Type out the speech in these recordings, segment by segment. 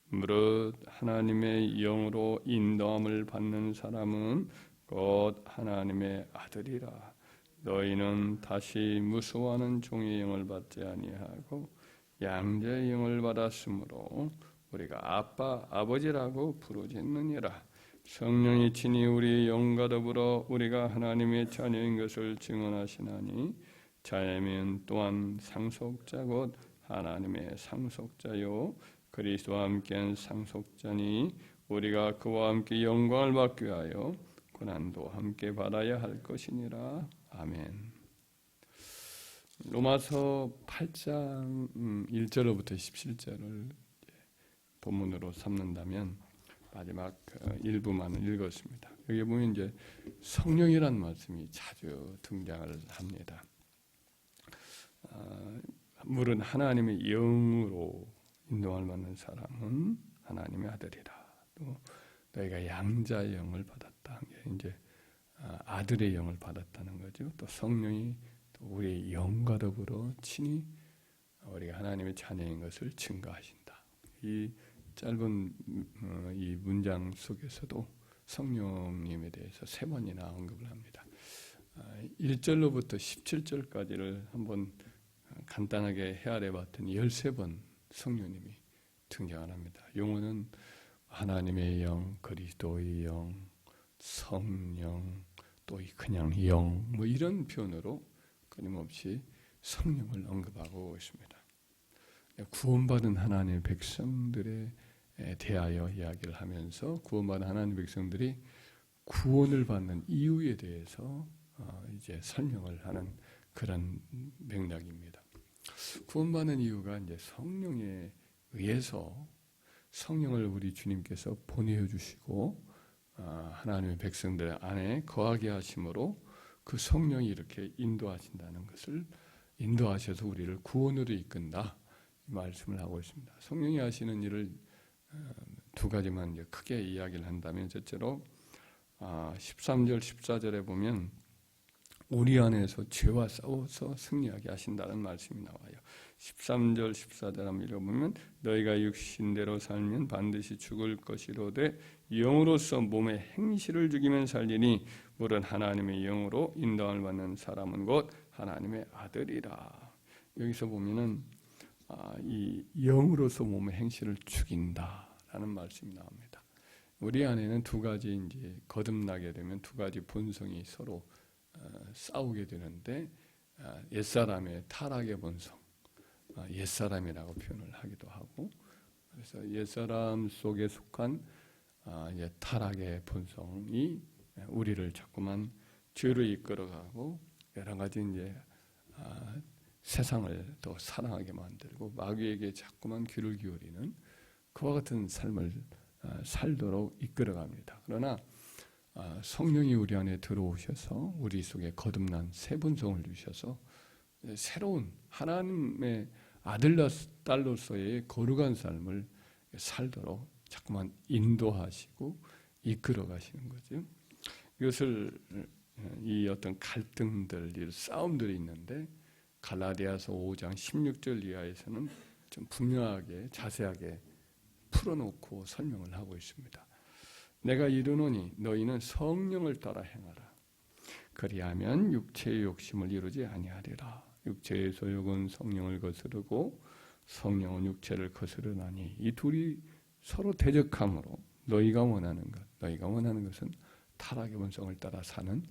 무릇 하나님의 영으로 인도함을 받는 사람은 곧 하나님의 아들이라. 너희는 다시 무수하는 종의 영을 받지 아니하고 양자의 영을 받았으므로 우리가 아빠, 아버지라고 부르짖느니라. 성령이 친히 우리의 영과 더불어 우리가 하나님의 자녀인 것을 증언하시나니 자녀면 또한 상속자 곧 하나님의 상속자요 그리스도와 함께한 상속자니 우리가 그와 함께 영광을 받기 위하여 고난도 함께 받아야 할 것이니라. 아멘. 로마서 8장 1절로부터 17절을 본문으로 삼는다면 마지막 일부만 읽었습니다. 여기 보면 이제 성령이라는 말씀이 자주 등장을 합니다. 물은 하나님의 영으로 인도함을 받는 사람은 하나님의 아들이라. 또 너희가 양자의 영을 받았다. 이제 아들의 영을 받았다는 거죠. 또 성령이 또 우리의 영과 더불어 친히 우리가 하나님의 자녀인 것을 증거하신다. 이 짧은 이 문장 속에서도 성령님에 대해서 3번이나 언급을 합니다. 1절로부터 17절까지를 한번 간단하게 헤아려 봤더니 13번 성령님이 등장을 합니다. 용어는 하나님의 영, 그리스도의 영, 성령, 또 그냥 영, 뭐 이런 표현으로 끊임없이 성령을 언급하고 있습니다. 구원받은 하나님의 백성들에 대하여 이야기를 하면서 구원받은 하나님의 백성들이 구원을 받는 이유에 대해서 이제 설명을 하는 그런 맥락입니다. 구원받는 이유가 이제 성령에 의해서 성령을 우리 주님께서 보내어 주시고 하나님의 백성들 안에 거하게 하심으로 그 성령이 이렇게 인도하신다는 것을 인도하셔서 우리를 구원으로 이끈다 이 말씀을 하고 있습니다. 성령이 하시는 일을 두 가지만 이제 크게 이야기를 한다면 첫째로 13절 14절에 보면 우리 안에서 죄와 싸워서 승리하게 하신다는 말씀이 나와요. 13절 14절 한번 읽어보면 너희가 육신대로 살면 반드시 죽을 것이로되 영으로서 몸의 행실을 죽이면 살리니 물은 하나님의 영으로 인도함을 받는 사람은 곧 하나님의 아들이라. 여기서 보면은 이 영으로서 몸의 행실을 죽인다라는 말씀이 나옵니다. 우리 안에는 두 가지 이제 거듭나게 되면 두 가지 본성이 서로 싸우게 되는데 옛사람의 타락의 본성, 옛사람이라고 표현을 하기도 하고 그래서 옛사람 속에 속한 타락의 본성이 우리를 자꾸만 죄로 이끌어가고 여러 가지 이제 세상을 더 사랑하게 만들고 마귀에게 자꾸만 귀를 기울이는 그와 같은 삶을 살도록 이끌어갑니다. 그러나 성령이 우리 안에 들어오셔서 우리 속에 거듭난 새 본성을 주셔서 새로운 하나님의 아들과 딸로서의 거룩한 삶을 살도록 자꾸만 인도하시고 이끌어 가시는 거죠. 이것을 이 어떤 갈등들, 이 싸움들이 있는데 갈라디아서 5장 16절 이하에서는 좀 분명하게 자세하게 풀어놓고 설명을 하고 있습니다. 내가 이르노니 너희는 성령을 따라 행하라. 그리하면 육체의 욕심을 이루지 아니하리라. 육체의 소욕은 성령을 거스르고 성령은 육체를 거스르나니 이 둘이 서로 대적하므로 너희가 원하는 것은 타락의 본성을 따라 사는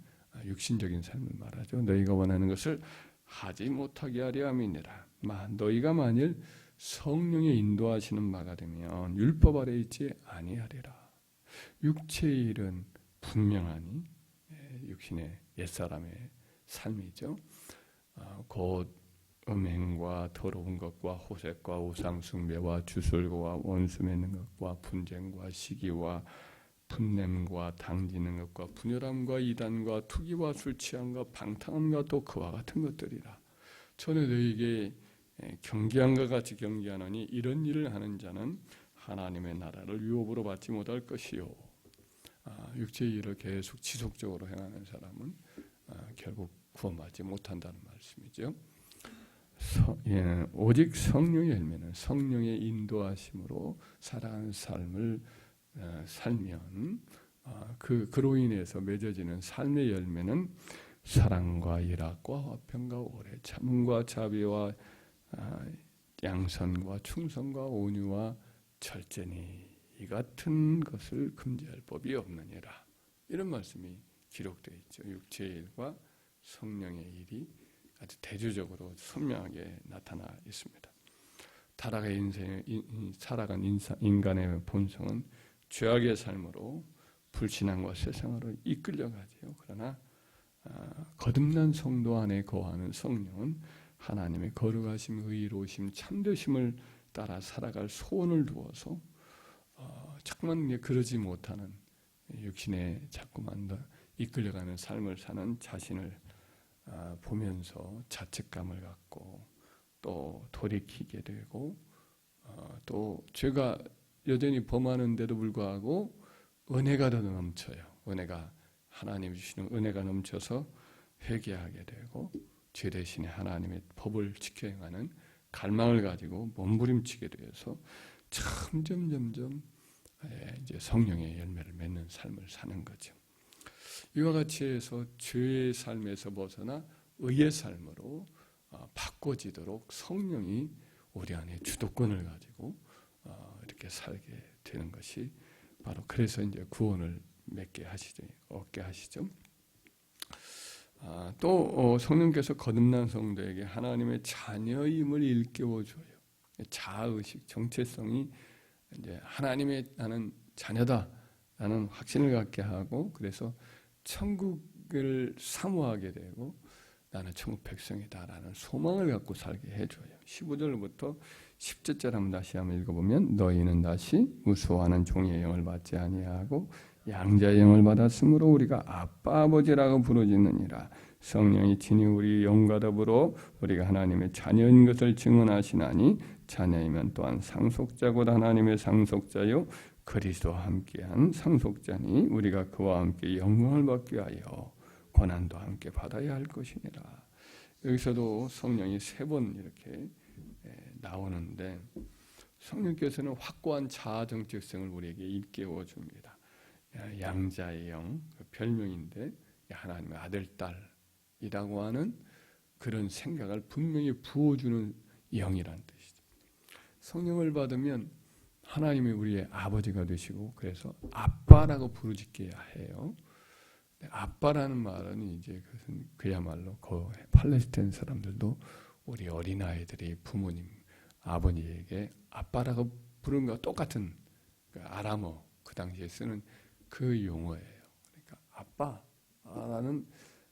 육신적인 삶을 말하죠. 너희가 원하는 것을 하지 못하게 하려 함이니라. 너희가 만일 성령의 인도하시는 바가 되면 율법 아래 있지 아니하리라. 육체의 일은 분명하니 육신의 옛사람의 삶이죠. 곧 음행과 더러운 것과 호색과 우상숭배와 주술과 원수 맺는 것과 분쟁과 시기와 분냄과 당지는 것과 분열함과 이단과 투기와 술취함과 방탕함과 또 그와 같은 것들이라. 전에 너희에게 경계함과 같이 경계하노니 이런 일을 하는 자는 하나님의 나라를 유업으로 받지 못할 것이요. 육체의 일을 계속 지속적으로 행하는 사람은 결국 구원받지 못한다는 말씀이죠. 오직 성령의 열매는 성령의 인도하심으로 살아가는 삶을 살면 그로 인해서 맺어지는 삶의 열매는 사랑과 일학과 화평과 오래 참음과 자비와 양선과 충성과 온유와 절제니 이 같은 것을 금지할 법이 없느니라. 이런 말씀이 기록되어 있죠. 육체의 일과 성령의 일이 아주 대조적으로 선명하게 나타나 있습니다. 살아간 인간의 본성은 죄악의 삶으로 불신앙과 세상으로 이끌려가지요. 그러나 거듭난 성도 안에 거하는 성령은 하나님의 거룩하심, 의로우심, 참되심을 따라 살아갈 소원을 두어서 자꾸만 그러지 못하는 육신에 자꾸만 더 이끌려가는 삶을 사는 자신을 보면서 자책감을 갖고 또 돌이키게 되고 또 죄가 여전히 범하는데도 불구하고 은혜가 더 넘쳐요. 은혜가 하나님 주시는 은혜가 넘쳐서 회개하게 되고 죄 대신에 하나님의 법을 지켜 행하는 갈망을 가지고 몸부림치게 되어서 점점 이제 성령의 열매를 맺는 삶을 사는 거죠. 이와 같이 해서 죄의 삶에서 벗어나 의의 삶으로 바꿔지도록 성령이 우리 안에 주도권을 가지고 이렇게 살게 되는 것이 바로 그래서 이제 구원을 얻게 하시죠. 또 성령께서 거듭난 성도에게 하나님의 자녀임을 일깨워줘요. 자아의식, 정체성이 이제 하나님의 나는 자녀다라는 확신을 갖게 하고 그래서 천국을 사모하게 되고 나는 천국 백성이다라는 소망을 갖고 살게 해줘요. 15절부터 10절째 한번 읽어보면 너희는 다시 무수하는 종의 영을 받지 아니하고 양자의 영을 받았으므로 우리가 아빠 아버지라고 부르짖느니라. 성령이 친히 우리 영과 더불어 우리가 하나님의 자녀인 것을 증언하시나니 자녀이면 또한 상속자곧 하나님의 상속자요 그리스도와 함께한 상속자니 우리가 그와 함께 영광을 받게 하여 고난도 함께 받아야 할 것이니라. 여기서도 성령이 3번 이렇게 나오는데 성령께서는 확고한 자아 정체성을 우리에게 일깨워 줍니다. 양자의 영, 별명인데 하나님의 아들, 딸이라고 하는 그런 생각을 분명히 부어주는 영이란 뜻이죠. 성령을 받으면 하나님이 우리의 아버지가 되시고 그래서 아빠라고 부르짖게 해요. 아빠라는 말은 이제 그것은 그야말로 그 팔레스타인 사람들도 우리 어린아이들이 부모님, 아버지에게 아빠라고 부르는 것과 똑같은 그 아람어 그 당시에 쓰는 그 용어예요. 그러니까 아빠라는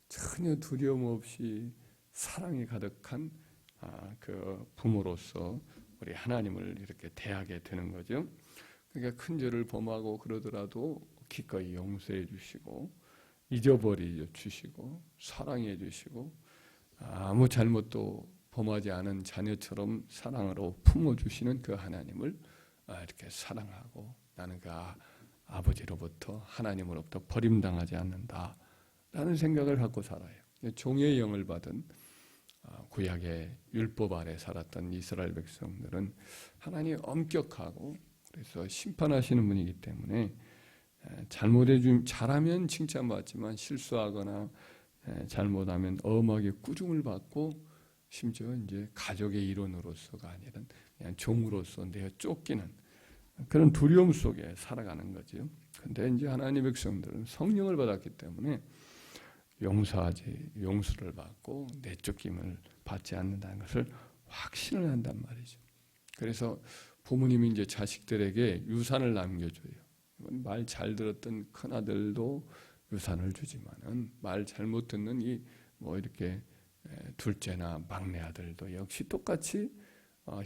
전혀 두려움 없이 사랑이 가득한 그 부모로서 우리 하나님을 이렇게 대하게 되는 거죠. 그러니까 큰 죄를 범하고 그러더라도 기꺼이 용서해 주시고 잊어버려 주시고 사랑해 주시고 아무 잘못도 범하지 않은 자녀처럼 사랑으로 품어주시는 그 하나님을 이렇게 사랑하고 나는 그 아버지로부터 하나님으로부터 버림당하지 않는다라는 생각을 갖고 살아요. 종의 영을 받은 구약의 율법 아래 살았던 이스라엘 백성들은 하나님이 엄격하고 그래서 심판하시는 분이기 때문에 잘하면 칭찬받지만 실수하거나 잘못하면 엄하게 꾸중을 받고 심지어 이제 가족의 일원으로서가 아니라 그냥 종으로서 내어 쫓기는 그런 두려움 속에 살아가는 거죠. 근데 이제 하나님의 백성들은 성령을 받았기 때문에 용서를 받고 내쫓김을 받지 않는다는 것을 확신을 한단 말이죠. 그래서 부모님이 이제 자식들에게 유산을 남겨줘요. 말 잘 들었던 큰 아들도 유산을 주지만은 말 잘못 듣는 이렇게 둘째나 막내 아들도 역시 똑같이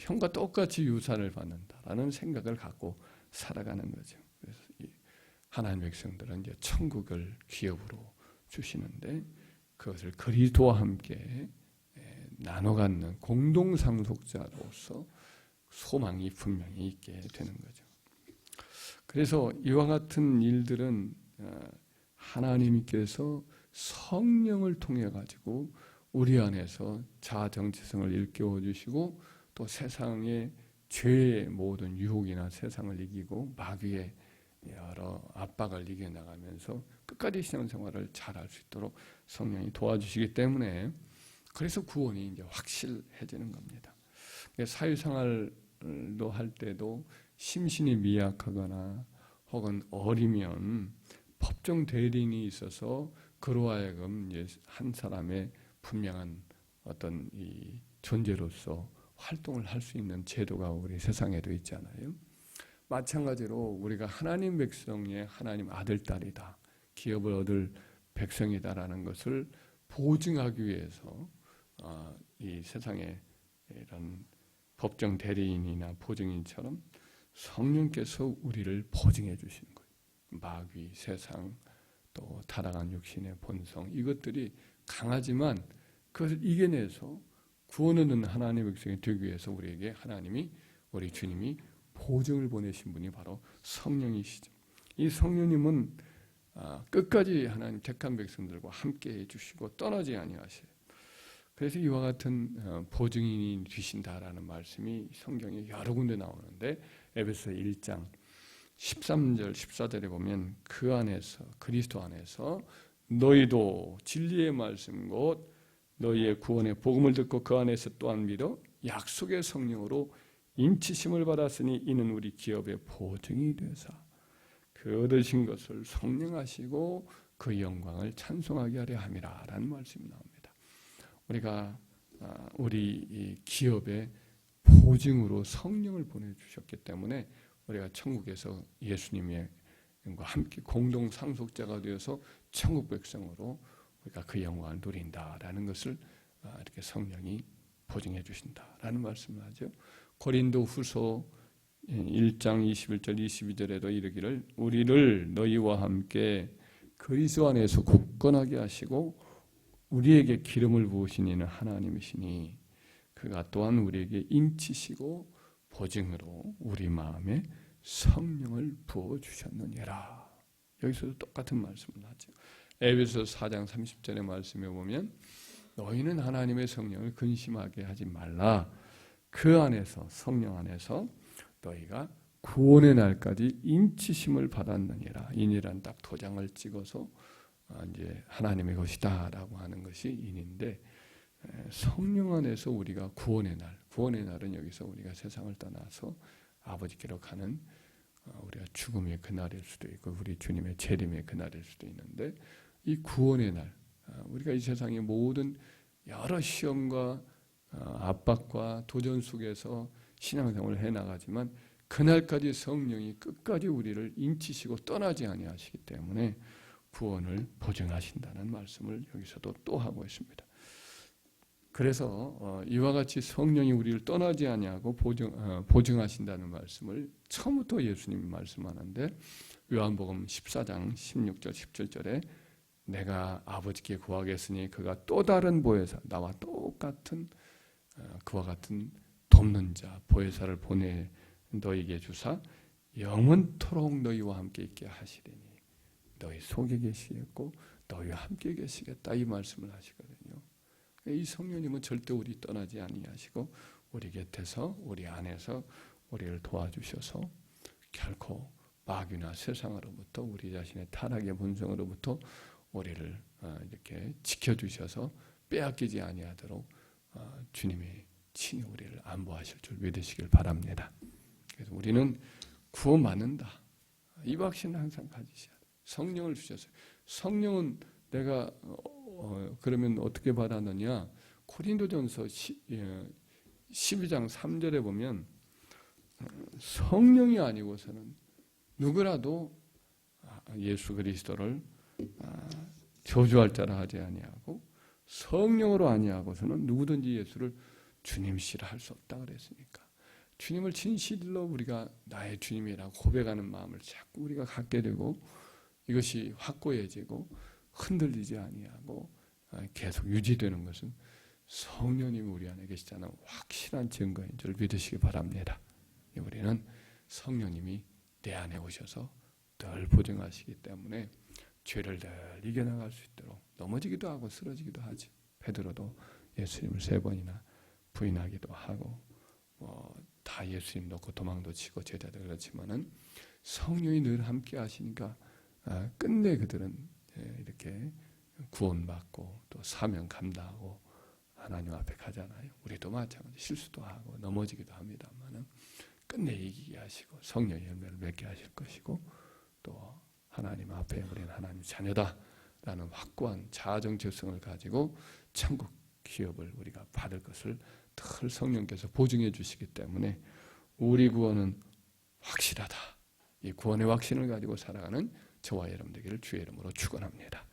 형과 똑같이 유산을 받는다라는 생각을 갖고 살아가는 거죠. 그래서 하나님 백성들은 이제 천국을 기업으로 주시는데 그것을 그리스도와 함께 나눠 갖는 공동 상속자로서 소망이 분명히 있게 되는 거죠. 그래서 이와 같은 일들은 하나님께서 성령을 통해 가지고 우리 안에서 자아 정체성을 일깨워 주시고 또 세상의 죄의 모든 유혹이나 세상을 이기고 마귀의 여러 압박을 이겨나가면서 끝까지 신앙생활을 잘할 수 있도록 성령이 도와주시기 때문에 그래서 구원이 이제 확실해지는 겁니다. 사회생활도 할 때도 심신이 미약하거나 혹은 어리면 법정 대리인이 있어서 그로 하여금 한 사람의 분명한 어떤 이 존재로서 활동을 할 수 있는 제도가 우리 세상에도 있잖아요. 마찬가지로 우리가 하나님 백성의 하나님 아들, 딸이다. 기업을 얻을 백성이다라는 것을 보증하기 위해서 이 세상에 이런 법정 대리인이나 보증인처럼 성령께서 우리를 보증해 주시는 거예요. 마귀, 세상, 또 타락한 육신의 본성 이것들이 강하지만 그것을 이겨내서 구원 얻는 하나님의 백성이 되기 위해서 우리에게 하나님이 우리 주님이 보증을 보내신 분이 바로 성령이시죠. 이 성령님은 끝까지 하나님 택한 백성들과 함께 해주시고 떠나지 아니하셔요. 그래서 이와 같은 보증인이 되신다라는 말씀이 성경에 여러 군데 나오는데 에베소 1장 13절 14절에 보면 그 안에서 그리스도 안에서 너희도 진리의 말씀 곧 너희의 구원의 복음을 듣고 그 안에서 또한 믿어 약속의 성령으로 인치심을 받았으니 이는 우리 기업의 보증이 되사 그 얻으신 것을 성령하시고 그 영광을 찬송하게 하려 함이라 라는 말씀이 나옵니다. 우리가 우리 기업의 보증으로 성령을 보내주셨기 때문에 우리가 천국에서 예수님과 함께 공동 상속자가 되어서 천국 백성으로 우리가 그 영광을 누린다라는 것을 이렇게 성령이 보증해 주신다라는 말씀을 하죠. 고린도 후서 1장 21절 22절에도 이르기를 우리를 너희와 함께 그리스도 안에서 굳건하게 하시고 우리에게 기름을 부으신 이는 하나님이시니 그가 또한 우리에게 인치시고 보증으로 우리 마음에 성령을 부어주셨느니라. 여기서도 똑같은 말씀을 하죠. 에베소 4장 30절의 말씀에 보면 너희는 하나님의 성령을 근심하게 하지 말라. 그 안에서 성령 안에서 너희가 구원의 날까지 인치심을 받았느니라. 인이란 딱 도장을 찍어서 이제 하나님의 것이다라고 하는 것이 인인데 성령 안에서 우리가 구원의 날은 여기서 우리가 세상을 떠나서 아버지께로 가는 우리가 죽음의 그날일 수도 있고 우리 주님의 재림의 그날일 수도 있는데 이 구원의 날 우리가 이 세상의 모든 여러 시험과 압박과 도전 속에서 신앙생활을 해나가지만 그날까지 성령이 끝까지 우리를 인치시고 떠나지 아니하시기 때문에 구원을 보증하신다는 말씀을 여기서도 또 하고 있습니다. 그래서 이와 같이 성령이 우리를 떠나지 아니하고 보증하신다는 말씀을 처음부터 예수님이 말씀하는데 요한복음 14장 16절 17절에 내가 아버지께 구하겠으니 그가 또 다른 보혜사 나와 똑같은 그와 같은 돕는 자 보혜사를 보내 너희에게 주사 영원토록 너희와 함께 있게 하시리니 너희 속에 계시겠고 너희와 함께 계시겠다 이 말씀을 하시거든요. 이 성령님은 절대 우리 떠나지 아니하시고 우리 곁에서 우리 안에서 우리를 도와주셔서 결코 마귀나 세상으로부터 우리 자신의 타락의 본성으로부터 우리를 이렇게 지켜주셔서 빼앗기지 아니하도록 주님이 친히 우리를 안보하실 줄 믿으시길 바랍니다. 그래서 우리는 구원받는다. 이 확신을 항상 가지셔야 돼요. 성령을 주셨어요. 성령은 내가 그러면 어떻게 받았느냐? 고린도전서 12장 3절에 보면 성령이 아니고서는 누구라도 예수 그리스도를 저주할 자라 하지 아니하고 성령으로 아니하고서는 누구든지 예수를 주님시라 할 수 없다 그랬으니까 주님을 진실로 우리가 나의 주님이라고 고백하는 마음을 자꾸 우리가 갖게 되고 이것이 확고해지고 흔들리지 아니하고 계속 유지되는 것은 성령님이 우리 안에 계시다는 확실한 증거인 줄 믿으시기 바랍니다. 우리는 성령님이 내 안에 오셔서 늘 보증하시기 때문에 죄를 늘 이겨나갈 수 있도록 넘어지기도 하고 쓰러지기도 하지 베드로도 예수님을 3번이나 부인하기도 하고 다 예수님 놓고 도망도 치고 제자들 그렇지만은 성령이 늘 함께 하시니까 끝내 그들은 이렇게 구원받고 또 사명 감당하고 하나님 앞에 가잖아요. 우리도 마찬가지 실수도 하고 넘어지기도 합니다만은 끝내 이기게 하시고 성령의 열매를 맺게 하실 것이고 또 하나님 앞에 우리는 하나님 자녀다라는 확고한 자아 정체성을 가지고 천국 기업을 우리가 받을 것을 늘 성령께서 보증해 주시기 때문에 우리 구원은 확실하다. 이 구원의 확신을 가지고 살아가는 저와 여러분 되기를 주의 이름으로 축원합니다.